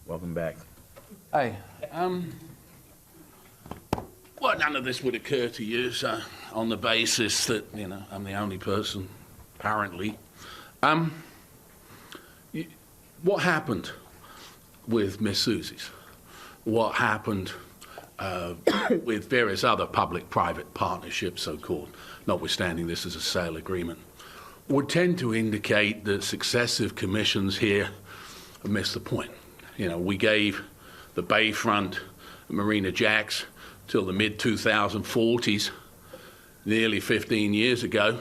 Welcome back. Hey, well, none of this would occur to you, so on the basis that, you know, I'm the only person, apparently. What happened with Miss Susie's? What happened with various other public-private partnerships, so-called, notwithstanding this is a sale agreement, would tend to indicate that successive commissions here have missed the point. You know, we gave the Bayfront Marina Jacks till the mid-2040s, nearly 15 years ago,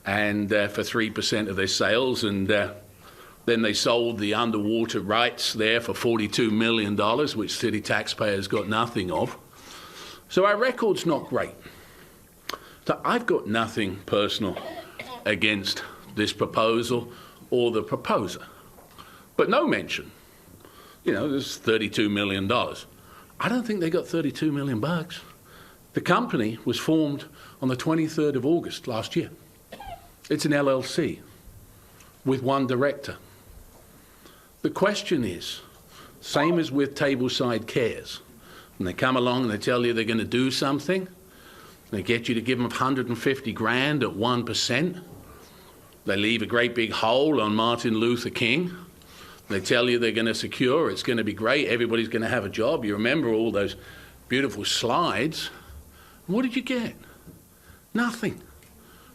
and for 3% of their sales, and then they sold the underwater rights there for $42 million, which city taxpayers got nothing of. So our record's not great. So I've got nothing personal against this proposal or the proposer, but no mention. You know, there's $32 million. I don't think they got 32 million bucks. The company was formed on the 23rd of August last year. It's an LLC with one director. The question is, same as with tableside cares, when they come along and they tell you they're going to do something, they get you to give them 150 grand at 1%, they leave a great big hole on Martin Luther King, they tell you they're going to secure, it's going to be great, everybody's going to have a job. You remember all those beautiful slides. What did you get? Nothing.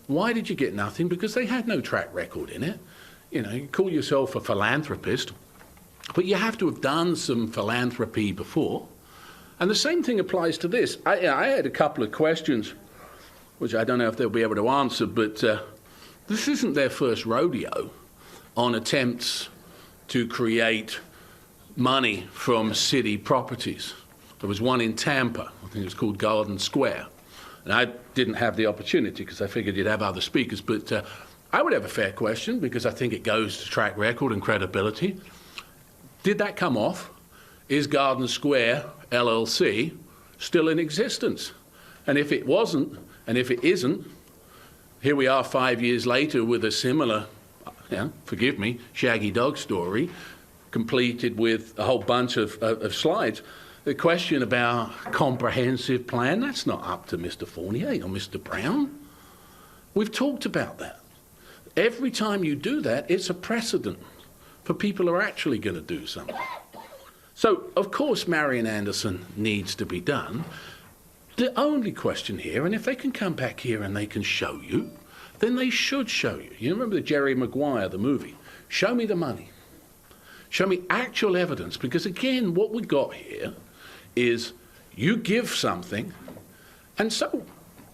Why did you get nothing? Because they had no track record in it. You know, you call yourself a philanthropist, but you have to have done some philanthropy before. And the same thing applies to this. I had a couple of questions, which I don't know if they'll be able to answer, but this isn't their first rodeo on attempts to create money from city properties. There was one in Tampa, I think it was called Garden Square. And I didn't have the opportunity because I figured you'd have other speakers, but I would have a fair question because I think it goes to track record and credibility. Did that come off? Is Garden Square LLC still in existence? And if it wasn't, and if it isn't, here we are 5 years later with a similar, forgive me, shaggy dog story, completed with a whole bunch of slides. The question about comprehensive plan, that's not up to Mr. Fournier or Mr. Brown. We've talked about that. Every time you do that, it's a precedent for people who are actually going to do something. So, of course, Marian Anderson needs to be done. The only question here, and if they can come back here and they can show you, then they should show you. You remember the Jerry Maguire, the movie? Show me the money. Show me actual evidence, because again, what we got here is you give something, and so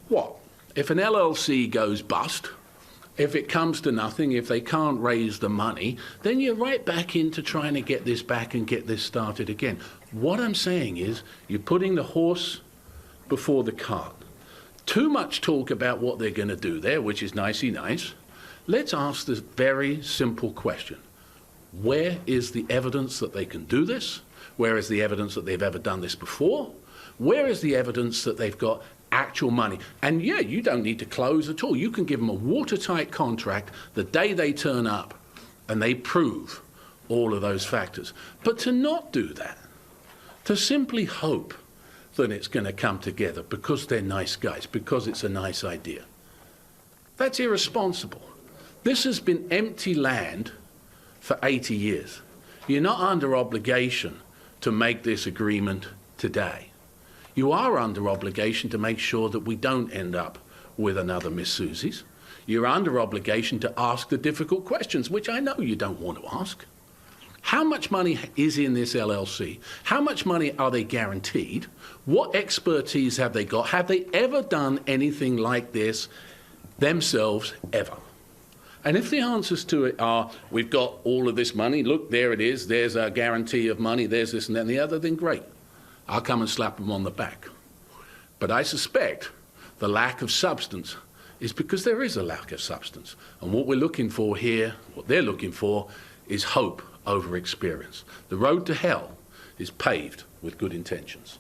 what? If an LLC goes bust, if it comes to nothing, if they can't raise the money, then you're right back into trying to get this back and get this started again. What I'm saying is you're putting the horse before the cart. Too much talk about what they're going to do there, which is nicey nice. Let's ask this very simple question. Where is the evidence that they can do this? Where is the evidence that they've ever done this before? Where is the evidence that they've got actual money? And yeah, you don't need to close at all. You can give them a watertight contract the day they turn up and they prove all of those factors. But to not do that, to simply hope that it's going to come together because they're nice guys, because it's a nice idea, that's irresponsible. This has been empty land for 80 years. You're not under obligation to make this agreement today. You are under obligation to make sure that we don't end up with another Miss Susie's. You're under obligation to ask the difficult questions, which I know you don't want to ask. How much money is in this LLC? How much money are they guaranteed? What expertise have they got? Have they ever done anything like this themselves, ever? And if the answers to it are, we've got all of this money, look, there it is, there's a guarantee of money, there's this and that and the other, then great. I'll come and slap them on the back. But I suspect the lack of substance is because there is a lack of substance. And what we're looking for here, what they're looking for, is hope over experience. The road to hell is paved with good intentions.